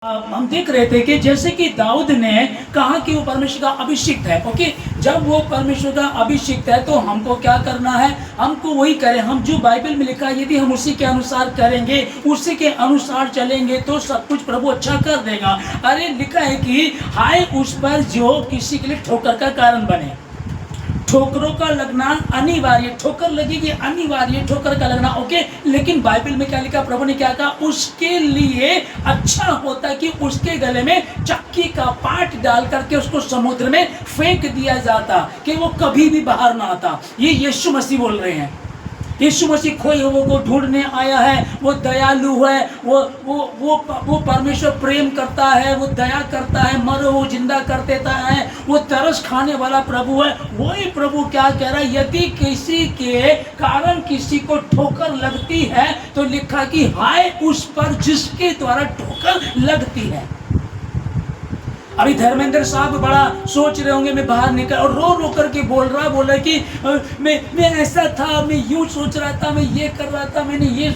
हम देख रहे थे कि जैसे कि दाऊद ने कहा कि वो परमेश्वर का अभिषिक्त है। ओके, जब वो परमेश्वर का अभिषिक्त है तो हमको क्या करना है? हमको वही करें। हम जो बाइबल में लिखा है यदि हम उसी के अनुसार करेंगे, उसी के अनुसार चलेंगे तो सब कुछ प्रभु अच्छा कर देगा। अरे लिखा है कि हाय उस पर जो किसी के लिए ठोकर का कारण बने। ठोकरों का लगना अनिवार्य, ठोकर लगेगी अनिवार्य, ठोकर का लगना ओके। लेकिन बाइबल में क्या लिखा? प्रभु ने क्या कहा? उसके लिए अच्छा होता कि उसके गले में चक्की का पाट डाल करके उसको समुद्र में फेंक दिया जाता कि वो कभी भी बाहर ना आता। ये यीशु मसीह बोल रहे हैं। यीशु मसीह खोए हुए को ढूंढने आया है। वो दयालु है, वो परमेश्वर प्रेम करता है, वो दया करता है, मरो वो जिंदा कर देता है, वो तरस खाने वाला प्रभु है। वही प्रभु क्या कह रहा है? यदि किसी के कारण किसी को ठोकर लगती है तो लिखा कि हाय उस पर जिसके द्वारा ठोकर लगती है। अभी धर्मेंद्र साहब बड़ा सोच रहे होंगे, मैं बाहर निकल और रो रो करके बोल रहा कि मैं ऐसा था, मैं यूं सोच रहा था, मैं ये कर रहा था, मैंने ये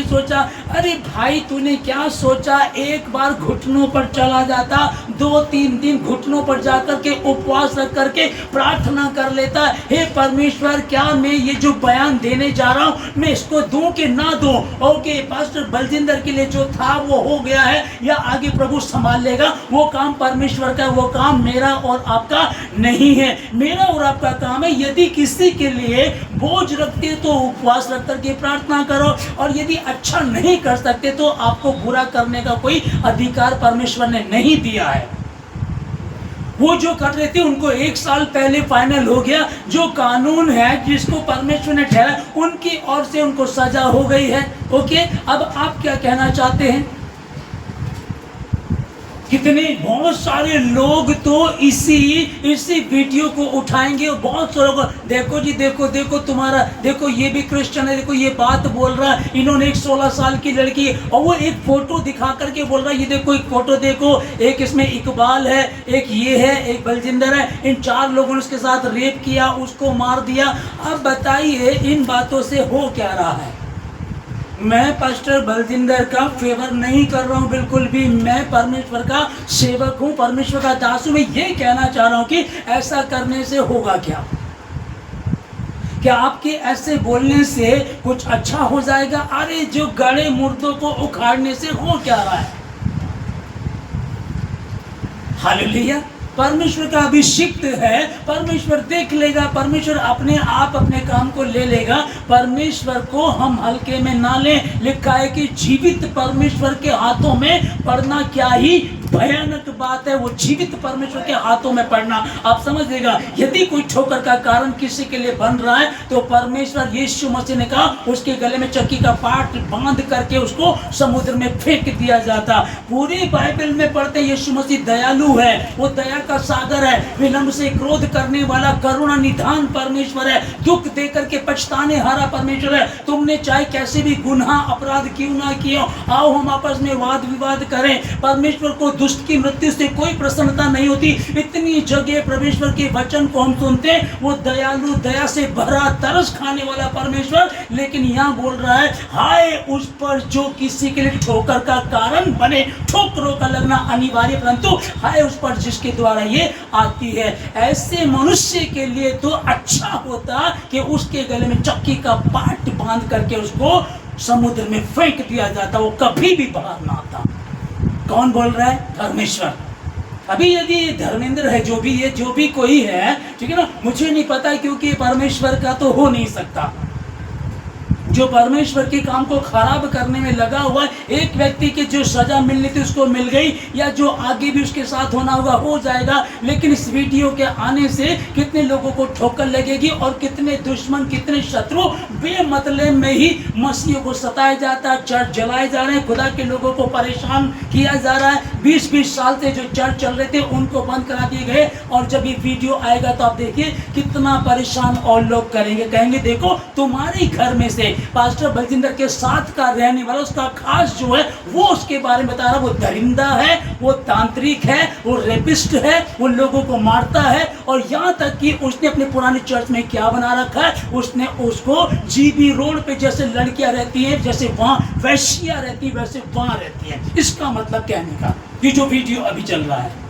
सोचा। अरे भाई तूने क्या सोचा? एक बार घुटनों पर चला जाता, 2-3 दिन घुटनों पर जाकर के उपवास रख करके प्रार्थना कर लेता, हे परमेश्वर क्या मैं ये जो बयान देने जा रहा हूँ मैं इसको दूं कि ना दूं? ओके, पास्टर बलजिंदर के लिए जो था वो हो गया है, या आगे प्रभु संभाल लेगा। वो काम परमेश्वर का, वो काम मेरा और आपका नहीं है। मेरा और आपका काम है यदि किसी के लिए बोझ रखते तो उपवास रख करके प्रार्थना करो, और यदि अच्छा नहीं कर सकते तो आपको बुरा करने का कोई अधिकार परमेश्वर ने नहीं दिया है। वो जो कर रहे थे उनको 1 साल पहले फाइनल हो गया। जो कानून है जिसको परमेश्वर ने ठहराया उनकी ओर से उनको सजा हो गई है। ओके, अब आप क्या कहना चाहते हैं? कितने बहुत सारे लोग तो इसी वीडियो को उठाएंगे और बहुत सारे लोग देखो जी, देखो तुम्हारा, देखो ये भी क्रिश्चियन है, देखो ये बात बोल रहा है, इन्होंने एक 16 साल की लड़की और वो एक फोटो दिखा करके बोल रहा है ये देखो एक फोटो देखो, एक इसमें इकबाल है, एक ये है, एक बलजिंदर है, इन 4 लोगों ने उसके साथ रेप किया, उसको मार दिया। अब बताइए इन बातों से हो क्या रहा है? मैं पास्टर बलजिंदर का फेवर नहीं कर रहा हूं बिल्कुल भी। मैं परमेश्वर का सेवक हूं, परमेश्वर का दास हूं। मैं ये कहना चाह रहा हूं कि ऐसा करने से होगा क्या? क्या आपके ऐसे बोलने से कुछ अच्छा हो जाएगा? अरे जो गड़े मुर्दों को उखाड़ने से हो क्या रहा है? हालेलुया। परमेश्वर का अभिषिक्त है, परमेश्वर देख लेगा, परमेश्वर अपने आप अपने काम को ले लेगा। परमेश्वर को हम हल्के में ना लें। लिखा है कि जीवित परमेश्वर के हाथों में पड़ना क्या ही भयानक बात है, वो जीवित परमेश्वर के हाथों में पड़ना। आप समझ लेगा, यदि कोई ठोकर का कारण किसी के लिए बन रहा है तो परमेश्वर यीशु मसीह ने कहा उसके गले में चक्की का पाट बांध करके उसको समुद्र में फेंक दिया जाता। पूरी बाइबल में पढ़ते यीशु मसीह दयालु है, वो दया का सागर है, विलंब से क्रोध करने वाला करुणा निधान परमेश्वर है, दुख देकर के पछताने हारा परमेश्वर है। तुमने चाहे कैसे भी गुनाह अपराध क्यों ना किया, आओ हम आपस में वाद विवाद करें। परमेश्वर को दुष्ट की मृत्यु से कोई प्रसन्नता नहीं होती। इतनी जगह परमेश्वर के वचन को हम सुनते हैं, वो दयालु, दया से भरा, तरस खाने वाला परमेश्वर, लेकिन यहाँ बोल रहा है हाय उस पर जो किसी के लिए ठोकर का कारण बने। ठोकरों का लगना अनिवार्य, परंतु हाय उस पर जिसके द्वारा ये आती है। ऐसे मनुष्य के लिए तो अच्छा होता कि उसके गले में चक्की का पाट बांध करके उसको समुद्र में फेंक दिया जाता, वो कभी भी बाहर ना आता। कौन बोल रहा है? परमेश्वर। अभी यदि धर्मेंद्र है, जो भी कोई है, ठीक है ना, मुझे नहीं पता क्योंकि परमेश्वर का तो हो नहीं सकता। जो परमेश्वर के काम को खराब करने में लगा हुआ है, एक व्यक्ति की जो सजा मिलनी थी उसको मिल गई, या जो आगे भी उसके साथ होना होगा हो जाएगा। लेकिन इस वीडियो के आने से कितने लोगों को ठोकर लगेगी और कितने दुश्मन, कितने शत्रु बेमतलब में ही मसीह को सताया जाता है, चर्च जलाए जा रहे हैं, खुदा के लोगों को परेशान किया जा रहा है। 20-20 साल से जो चर्च चल रहे थे उनको बंद करा दिए गए, और जब ये वीडियो आएगा तो आप देखिए कितना परेशान और लोग करेंगे, कहेंगे देखो तुम्हारे घर में से पास्टर बलजिंदर के साथ का रहने वाला, उसका खास जो है वो उसके बारे में बता रहा, वो दरिंदा है, वो तांत्रिक है, वो रेपिस्ट है, वो लोगों को मारता है, और यहाँ तक कि उसने अपने पुराने चर्च में क्या बना रखा है, उसने उसको जीबी रोड पे जैसे लड़कियां रहती हैं, जैसे वहाँ वैश्या रहती है, वैसे वहाँ रहती है। इसका मतलब कहने का ये जो वीडियो अभी चल रहा है।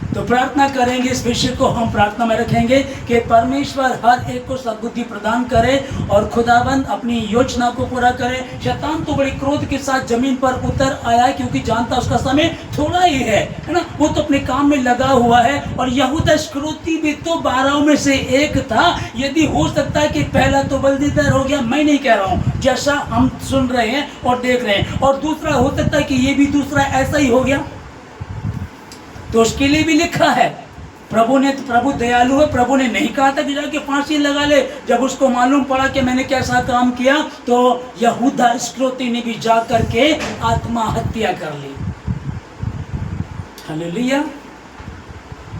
तो प्रार्थना करेंगे, इस विषय को हम प्रार्थना में रखेंगे कि परमेश्वर हर एक को सद्बुद्धि प्रदान करे और खुदाबंद अपनी योजना को पूरा करे। शैतान तो बड़े क्रोध के साथ जमीन पर उतर आया क्योंकि जानता उसका समय थोड़ा ही है ना, वो तो अपने काम में लगा हुआ है। और यहूदा इस्करियोती भी तो 12 में से एक था। यदि हो सकता है कि पहला तो बलदीदार हो गया, मैं नहीं कह रहा हूँ, जैसा हम सुन रहे हैं और देख रहे हैं, और दूसरा हो सकता है कि ये भी दूसरा ऐसा ही हो गया, तो उसके लिए भी लिखा है। प्रभु दयालु है, प्रभु ने नहीं कहा था कि जाके फांसी लगा ले। जब उसको मालूम पड़ा कि मैंने कैसा काम किया, तो यहूदा इस्करियोती ने भी जा करके आत्महत्या कर ली। हालेलुया।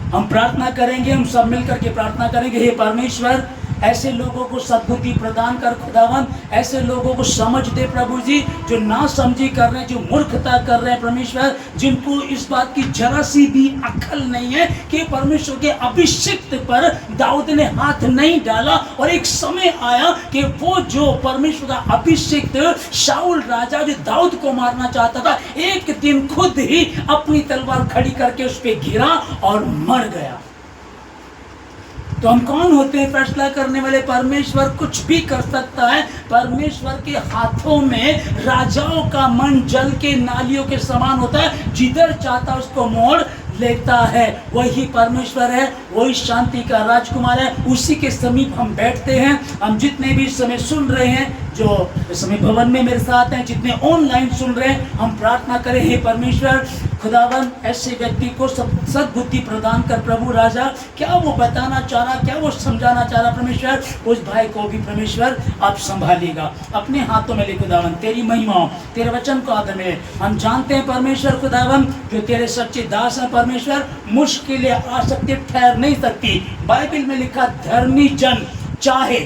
हम प्रार्थना करेंगे, हम सब मिलकर के प्रार्थना करेंगे, हे परमेश्वर ऐसे लोगों को सद्बुद्धि प्रदान कर खुदावन, ऐसे लोगों को समझ दे प्रभु जी, जो ना समझी कर रहे हैं, जो मूर्खता कर रहे हैं परमेश्वर, जिनको इस बात की जरा सी भी अक्ल नहीं है कि परमेश्वर के अभिषिक्त पर दाऊद ने हाथ नहीं डाला। और एक समय आया कि वो जो परमेश्वर का अभिषिक्त शाऊल राजा जो दाऊद को मारना चाहता था, एक दिन खुद ही अपनी तलवार खड़ी करके उस पर गिरा और मर गया। तो हम कौन होते हैं फैसला करने वाले? परमेश्वर कुछ भी कर सकता है। परमेश्वर के हाथों में राजाओं का मन जल के नालियों के समान होता है, जिधर चाहता उसको मोड़ लेता है। वही परमेश्वर है, वही शांति का राजकुमार है, उसी के समीप हम बैठते हैं। हम जितने भी इस समय सुन रहे हैं, जो इस समय भवन में मेरे साथ हैं, जितने ऑनलाइन सुन रहे हैं, हम प्रार्थना करें, हे परमेश्वर खुदावन ऐसे व्यक्ति को सद्बुद्धि प्रदान कर प्रभु राजा। क्या वो बताना चाह रहा, क्या वो समझाना चाह रहा परमेश्वर, उस भाई को भी परमेश्वर आप संभालिएगा, अपने हाथों में ले खुदावन। तेरी महिमा, तेरे वचन को आदर में हम जानते हैं परमेश्वर खुदावन, जो तेरे सच्चे दास हैं परमेश्वर, मुश्किलें आ सकती, ठहर नहीं सकती। बाइबल में लिखा धर्मी जन चाहे,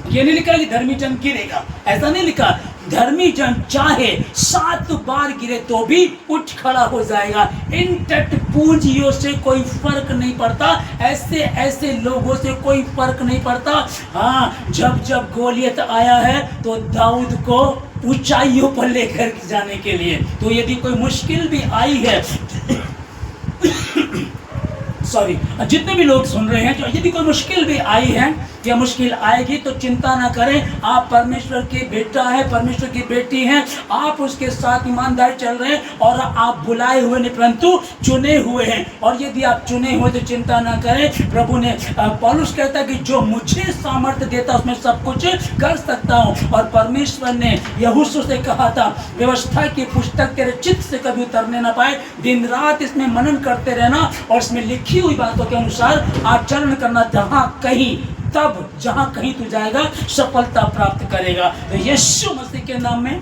ये नहीं लिखा कि धर्मी जन गिरेगा, ऐसा नहीं लिखा। धर्मी जन चाहे 7 बार गिरे तो भी उठ खड़ा हो जाएगा। इन टट पूंजियों से कोई फर्क नहीं पड़ता, ऐसे लोगों से कोई फर्क नहीं पड़ता। हाँ, जब गोलियत आया है तो दाऊद को ऊंचाइयों पर लेकर जाने के लिए, तो यदि कोई मुश्किल भी आई है सॉरी, जितने भी लोग सुन रहे हैं, जो यदि कोई मुश्किल भी आई है या मुश्किल आएगी, तो चिंता ना करें। आप परमेश्वर के बेटा है, परमेश्वर की बेटी हैं, आप उसके साथ ईमानदार चल रहे हैं, और आप बुलाए हुए नहीं परंतु चुने हुए हैं। और यदि आप चुने हुए तो चिंता ना करें। प्रभु ने, पौलुस कहता है कि जो मुझे सामर्थ्य देता उसमें सब कुछ कर सकता हूँ। और परमेश्वर ने यहोशू से कहा था, व्यवस्था की पुस्तक तेरे चित्त से कभी उतरने ना पाए, दिन रात इसमें मनन करते रहना और इसमें लिखी हुई बातों के अनुसार आचरण करना, जहां कहीं तू जाएगा सफलता प्राप्त करेगा। तो यीशु मसीह के नाम में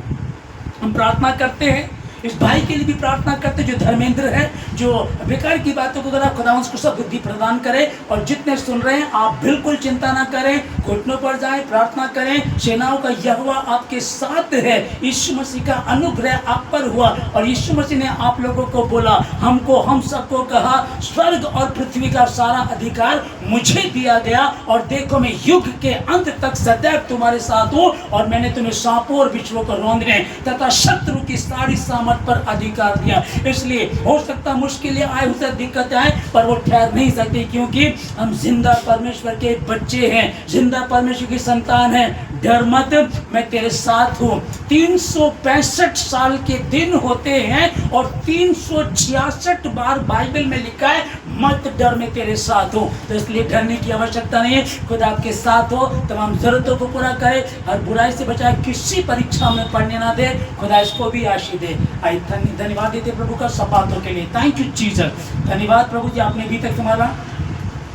हम प्रार्थना करते हैं। इस भाई के लिए भी प्रार्थना करते हैं जो धर्मेंद्र है, जो बेकार की बातों को अगर खुदा उसको सब बुद्धि प्रदान करे। और जितने सुन रहे हैं, आप बिल्कुल चिंता ना करें, घुटनों पर जाएं, प्रार्थना करें। सेनाओं का यहोवा आपके साथ है। यीशु मसीह का अनुग्रह आप पर हुआ, और यीशु मसीह ने आप लोगों को बोला, हम सबको कहा, स्वर्ग और पृथ्वी का सारा अधिकार मुझे दिया गया, और देखो मैं युग के अंत तक सदैव तुम्हारे साथ हूँ, और मैंने तुम्हें सांपों और बिच्छुओं को रौंदने तथा शत्रु की सारी सामर्थ पर अधिकार दिया। इसलिए हो सकता मुश्किलें आए, हो सकता दिक्कत आए, पर वो ठहर नहीं सकती, क्योंकि हम जिंदा परमेश्वर के बच्चे हैं, जिंदा परमेश्वर की संतान हैं। डर मत, मैं तेरे साथ हूँ। 365 साल के दिन होते हैं, और 366 बार बाइबल में लिखा है, मत डर, मैं तेरे साथ हूँ। तो इसलिए डरने की आवश्यकता नहीं है। खुदा आपके साथ हो, तमाम जरूरतों को पूरा करे, हर बुराई से बचाए, किसी परीक्षा में पढ़ने ना दे। खुदा इसको भी आशीष दे। आई धन्यवाद देते प्रभु का सब बातों के लिए। Thank you Jesus. धन्यवाद प्रभु जी, आपने अभी तक संभाला,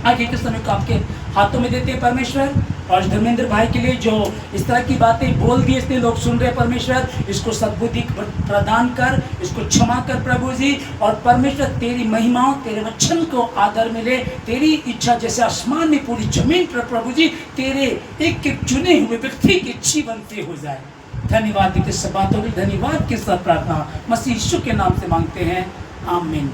आगे के समय को आपके हाथों में देते हैं परमेश्वर। और धर्मेंद्र भाई के लिए जो इस तरह की बातें बोल दी, इसलिए लोग सुन रहे परमेश्वर, इसको सद्बुद्धि प्रदान कर, इसको क्षमा कर प्रभु जी। और परमेश्वर तेरी महिमा, तेरे वचन को आदर मिले, तेरी इच्छा जैसे आसमान में पूरी जमीन पर प्रभु जी, तेरे एक एक चुने हुए व्यक्ति के जीवन से हो जाए। धन्यवाद देते सब बातों के, धन्यवाद के साथ प्रार्थना मसीह यीशु के नाम से मांगते हैं, आमीन।